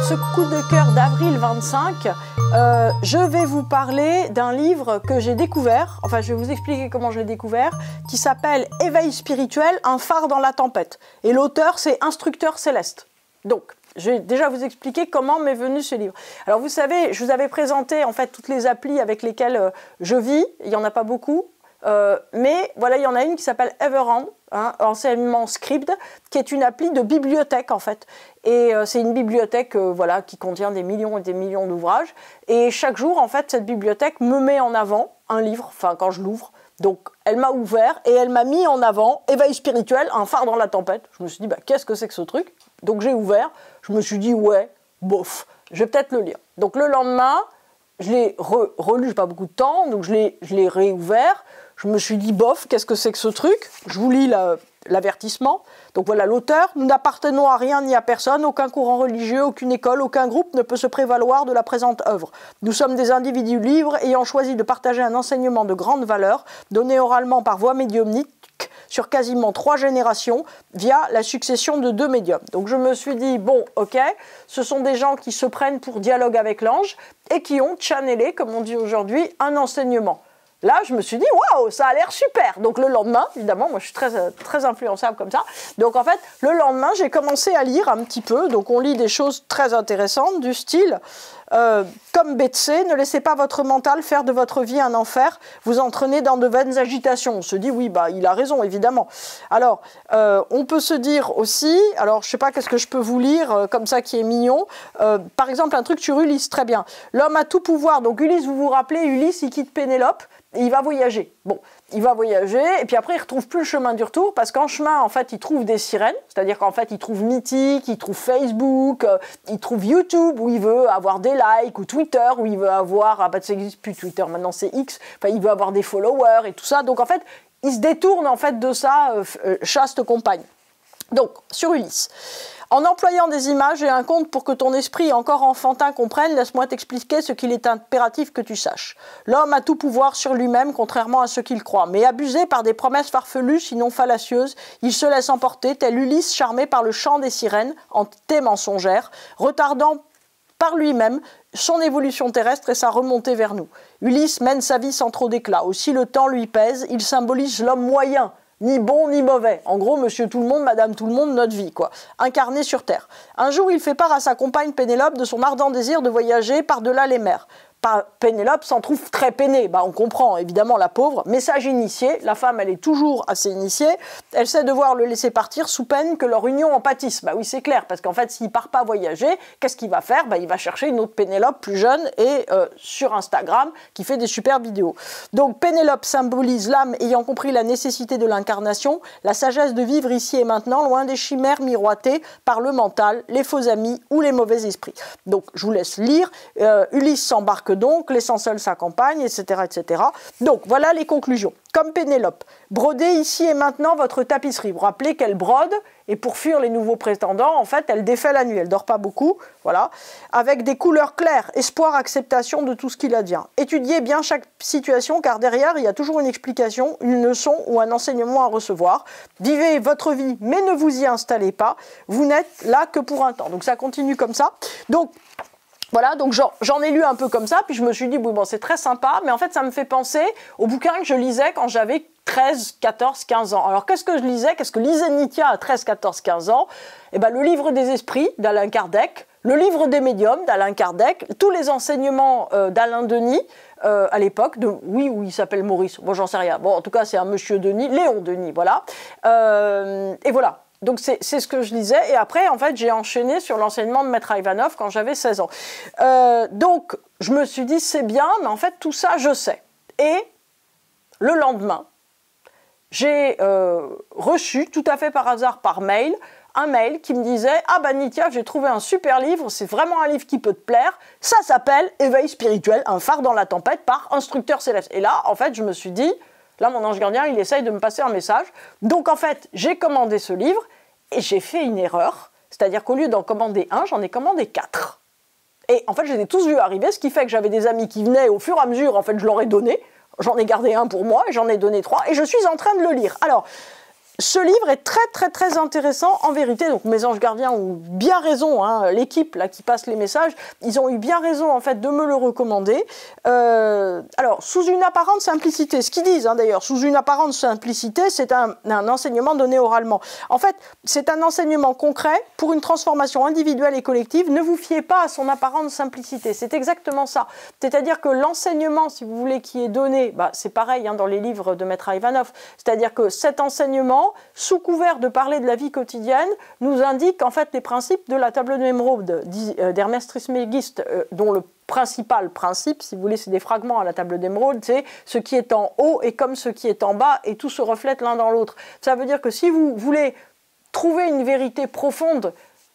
ce coup de cœur d'avril 25, je vais vous parler d'un livre que j'ai découvert, enfin je vais vous expliquer comment je l'ai découvert, qui s'appelle Éveil spirituel, un phare dans la tempête. Et l'auteur, c'est Instructeur Céleste. Donc, je vais déjà vous expliquer comment m'est venu ce livre. Alors vous savez, je vous avais présenté en fait toutes les applis avec lesquelles je vis, il n'y en a pas beaucoup. Mais voilà, il y en a une qui s'appelle Everand, hein, enseignement script, qui est une appli de bibliothèque en fait. Et c'est une bibliothèque voilà, qui contient des millions et des millions d'ouvrages. Et chaque jour, en fait, cette bibliothèque me met en avant un livre, enfin quand je l'ouvre. Donc elle m'a ouvert et elle m'a mis en avant Éveil spirituel, un phare dans la tempête. Je me suis dit, bah, qu'est-ce que c'est que ce truc? Donc j'ai ouvert, je me suis dit, ouais, bof, je vais peut-être le lire. Donc le lendemain, je l'ai relu, j'ai pas beaucoup de temps, donc je l'ai réouvert. Je me suis dit, bof, qu'est-ce que c'est que ce truc? Je vous lis l'avertissement. Donc voilà l'auteur. Nous n'appartenons à rien ni à personne, aucun courant religieux, aucune école, aucun groupe ne peut se prévaloir de la présente œuvre. Nous sommes des individus libres ayant choisi de partager un enseignement de grande valeur, donné oralement par voie médiumnique sur quasiment 3 générations via la succession de 2 médiums. Donc je me suis dit, bon, ok, ce sont des gens qui se prennent pour dialogue avec l'ange et qui ont channelé, comme on dit aujourd'hui, un enseignement. Là, je me suis dit, waouh, ça a l'air super. Donc le lendemain, évidemment, moi je suis très influençable comme ça. Donc en fait, le lendemain, j'ai commencé à lire un petit peu. Donc on lit des choses très intéressantes du style, comme Betsé, ne laissez pas votre mental faire de votre vie un enfer, vous entraînez dans de vaines agitations. On se dit, oui, bah il a raison, évidemment. Alors, on peut se dire aussi, alors je sais pas qu'est-ce que je peux vous lire comme ça qui est mignon. Par exemple, un truc sur Ulysse, très bien. L'homme a tout pouvoir. Donc Ulysse, vous vous rappelez, Ulysse, il quitte Pénélope. Et il va voyager. Bon, il va voyager, et puis après, il ne retrouve plus le chemin du retour, parce qu'en chemin, en fait, il trouve des sirènes, c'est-à-dire qu'en fait, il trouve Mythique, il trouve Facebook, il trouve YouTube, où il veut avoir des likes, ou Twitter, où il veut avoir, ah bah, ça n'existe plus Twitter, maintenant c'est X, enfin, il veut avoir des followers et tout ça. Donc, en fait, il se détourne, en fait, de sa chaste compagne. Donc, sur Ulysse. En employant des images et un conte pour que ton esprit encore enfantin comprenne, laisse-moi t'expliquer ce qu'il est impératif que tu saches. L'homme a tout pouvoir sur lui-même, contrairement à ce qu'il croit. Mais abusé par des promesses farfelues, sinon fallacieuses, il se laisse emporter, tel Ulysse charmé par le chant des sirènes, en thé mensongère, retardant par lui-même son évolution terrestre et sa remontée vers nous. Ulysse mène sa vie sans trop d'éclat. Aussi le temps lui pèse, il symbolise l'homme moyen, ni bon ni mauvais. En gros, monsieur tout le monde, madame tout le monde, notre vie, quoi. Incarné sur Terre. Un jour, il fait part à sa compagne Pénélope de son ardent désir de voyager par-delà les mers. Pénélope s'en trouve très peinée. Bah, on comprend, évidemment, la pauvre. Message initié. La femme, elle est toujours assez initiée. Elle sait devoir le laisser partir sous peine que leur union en pâtisse. Bah oui, c'est clair. Parce qu'en fait, s'il part pas voyager, qu'est-ce qu'il va faire? Bah, il va chercher une autre Pénélope plus jeune et sur Instagram qui fait des super vidéos. Donc, Pénélope symbolise l'âme ayant compris la nécessité de l'incarnation, la sagesse de vivre ici et maintenant, loin des chimères miroitées par le mental, les faux amis ou les mauvais esprits. Donc, je vous laisse lire. Ulysse s'embarque donc, laissant seule sa compagne, etc., etc. Donc, voilà les conclusions. Comme Pénélope, brodez ici et maintenant votre tapisserie. Vous vous rappelez qu'elle brode, et pour fuir les nouveaux prétendants, en fait, elle défait la nuit. Elle dort pas beaucoup, voilà. Avec des couleurs claires, espoir, acceptation de tout ce qu'il advient. Étudiez bien chaque situation, car derrière, il y a toujours une explication, une leçon ou un enseignement à recevoir. Vivez votre vie, mais ne vous y installez pas. Vous n'êtes là que pour un temps. Donc, ça continue comme ça. Donc, voilà, donc j'en ai lu un peu comme ça, puis je me suis dit, bon, c'est très sympa, mais en fait, ça me fait penser au bouquin que je lisais quand j'avais 13, 14, 15 ans. Alors, qu'est-ce que je lisais? Qu'est-ce que lisait Nithya à 13, 14, 15 ans? Eh bien, le livre des esprits d'Alain Kardec, le livre des médiums d'Alain Kardec, tous les enseignements d'Alain Denis, à l'époque, oui, où il s'appelle Maurice, bon, j'en sais rien. Bon, en tout cas, c'est un monsieur Denis, Léon Denis, voilà. Et voilà. Donc c'est ce que je lisais, et après en fait j'ai enchaîné sur l'enseignement de Maître Ivanov quand j'avais 16 ans. Donc je me suis dit c'est bien, mais en fait tout ça je sais. Et le lendemain, j'ai reçu tout à fait par hasard par mail, un mail qui me disait « Ah bah Nithya, j'ai trouvé un super livre, c'est vraiment un livre qui peut te plaire, ça s'appelle Éveil spirituel, un phare dans la tempête par Instructeur Céleste. » Et là en fait je me suis dit, là, mon ange gardien, il essaye de me passer un message. Donc, en fait, j'ai commandé ce livre et j'ai fait une erreur. C'est-à-dire qu'au lieu d'en commander un, j'en ai commandé 4. Et en fait, je les ai tous vus arriver, ce qui fait que j'avais des amis qui venaient au fur et à mesure, en fait, je leur ai donné. J'en ai gardé un pour moi, et j'en ai donné 3, et je suis en train de le lire. Alors, ce livre est très intéressant en vérité. Donc mes anges gardiens ont bien raison, hein, l'équipe là qui passe les messages, ils ont eu bien raison en fait de me le recommander. Alors sous une apparente simplicité, ce qu'ils disent hein, d'ailleurs, sous une apparente simplicité, c'est un enseignement donné oralement. En fait, c'est un enseignement concret pour une transformation individuelle et collective. Ne vous fiez pas à son apparente simplicité. C'est exactement ça. C'est-à-dire que l'enseignement, si vous voulez, qui est donné, bah, c'est pareil hein, dans les livres de Maître Ivanov. C'est-à-dire que cet enseignement, sous couvert de parler de la vie quotidienne, nous indique en fait les principes de la table d'émeraude d'Hermès Trismégiste, dont le principal principe, si vous voulez, c'est des fragments à la table d'émeraude, c'est ce qui est en haut est comme ce qui est en bas et tout se reflète l'un dans l'autre. Ça veut dire que si vous voulez trouver une vérité profonde,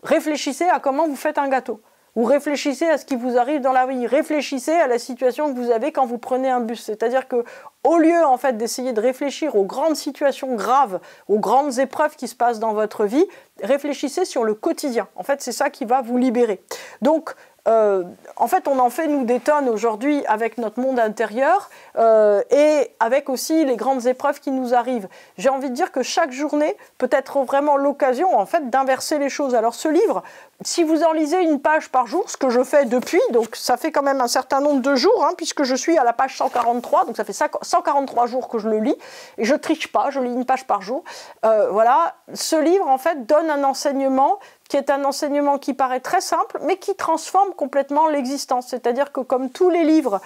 réfléchissez à comment vous faites un gâteau. Ou réfléchissez à ce qui vous arrive dans la vie, réfléchissez à la situation que vous avez quand vous prenez un bus. C'est-à-dire que au lieu en fait d'essayer de réfléchir aux grandes situations graves, aux grandes épreuves qui se passent dans votre vie, réfléchissez sur le quotidien. En fait, c'est ça qui va vous libérer. Donc, en fait, on en fait, nous, des tonnes aujourd'hui avec notre monde intérieur et avec aussi les grandes épreuves qui nous arrivent. J'ai envie de dire que chaque journée peut être vraiment l'occasion, en fait, d'inverser les choses. Alors, ce livre, si vous en lisez une page par jour, ce que je fais depuis, donc ça fait quand même un certain nombre de jours, hein, puisque je suis à la page 143, donc ça fait 143 jours que je le lis, et je triche pas, je lis une page par jour. Voilà, ce livre, en fait, donne un enseignement qui est un enseignement qui paraît très simple, mais qui transforme complètement l'existence. C'est-à-dire que comme tous les livres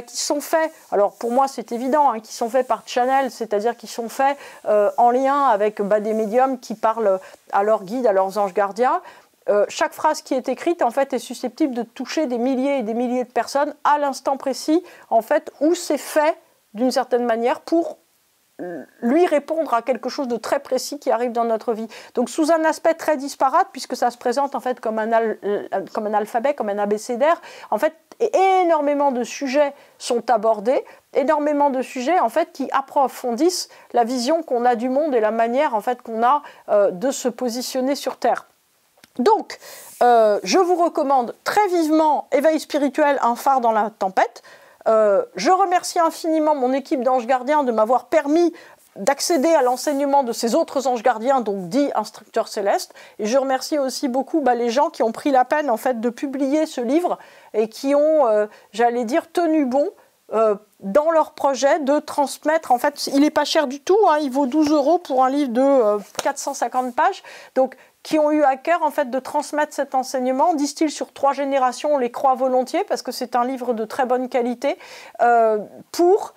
qui sont faits, alors pour moi c'est évident, hein, qui sont faits par Channel, c'est-à-dire qui sont faits en lien avec des médiums qui parlent à leurs guides, à leurs anges gardiens, chaque phrase qui est écrite en fait est susceptible de toucher des milliers et des milliers de personnes à l'instant précis en fait où c'est fait d'une certaine manière pour lui répondre à quelque chose de très précis qui arrive dans notre vie. Donc sous un aspect très disparate, puisque ça se présente en fait comme un alphabet, comme un abécédaire, en fait énormément de sujets sont abordés, énormément de sujets en fait qui approfondissent la vision qu'on a du monde et la manière en fait qu'on a de se positionner sur Terre. Donc, je vous recommande très vivement Éveil spirituel, un phare dans la tempête. Je remercie infiniment mon équipe d'anges gardiens de m'avoir permis d'accéder à l'enseignement de ces autres anges gardiens, donc dits instructeurs célestes. Et je remercie aussi beaucoup les gens qui ont pris la peine en fait, de publier ce livre et qui ont, j'allais dire, tenu bon dans leur projet de transmettre. En fait, il n'est pas cher du tout, hein, il vaut 12 € pour un livre de 450 pages. Donc, qui ont eu à cœur en fait de transmettre cet enseignement, disent-ils sur 3 générations, on les croit volontiers parce que c'est un livre de très bonne qualité pour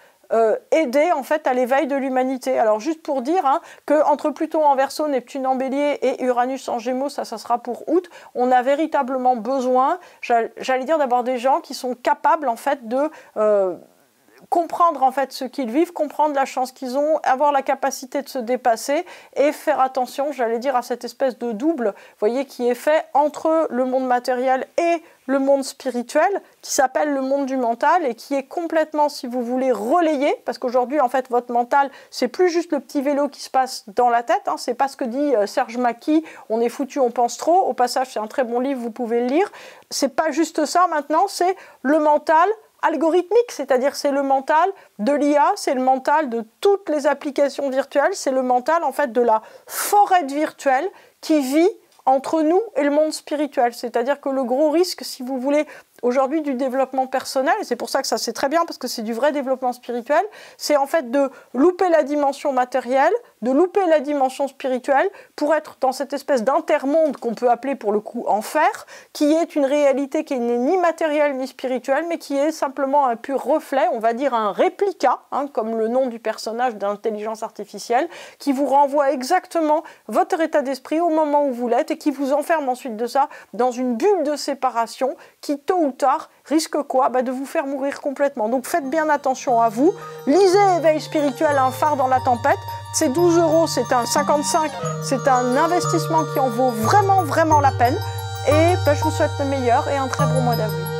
aider en fait à l'éveil de l'humanité. Alors juste pour dire hein, que entre Pluton en Verseau, Neptune en Bélier et Uranus en Gémeaux, ça sera pour août, on a véritablement besoin, j'allais dire d'avoir des gens qui sont capables en fait de comprendre en fait ce qu'ils vivent, comprendre la chance qu'ils ont, avoir la capacité de se dépasser et faire attention, j'allais dire, à cette espèce de double, voyez, qui est fait entre le monde matériel et le monde spirituel, qui s'appelle le monde du mental et qui est complètement, si vous voulez, relayé, parce qu'aujourd'hui, en fait, votre mental, c'est plus juste le petit vélo qui se passe dans la tête, hein, c'est pas ce que dit Serge Macky, on est foutu, on pense trop, au passage, c'est un très bon livre, vous pouvez le lire, c'est pas juste ça maintenant, c'est le mental algorithmique, c'est-à-dire c'est le mental de l'IA, c'est le mental de toutes les applications virtuelles, c'est le mental en fait de la forêt virtuelle qui vit entre nous et le monde spirituel. C'est-à-dire que le gros risque, si vous voulez, aujourd'hui du développement personnel, et c'est pour ça que ça c'est très bien parce que c'est du vrai développement spirituel, c'est en fait de louper la dimension matérielle, de louper la dimension spirituelle pour être dans cette espèce d'intermonde qu'on peut appeler pour le coup enfer, qui est une réalité qui n'est ni matérielle ni spirituelle, mais qui est simplement un pur reflet, on va dire un réplica, hein, comme le nom du personnage d'intelligence artificielle, qui vous renvoie exactement votre état d'esprit au moment où vous l'êtes et qui vous enferme ensuite de ça dans une bulle de séparation qui tôt ou tard risque quoi? De vous faire mourir complètement. Donc faites bien attention à vous. Lisez Éveil spirituel, un phare dans la tempête. C'est 12 €, c'est un 55, c'est un investissement qui en vaut vraiment, vraiment la peine. Et je vous souhaite le meilleur et un très bon mois d'avril.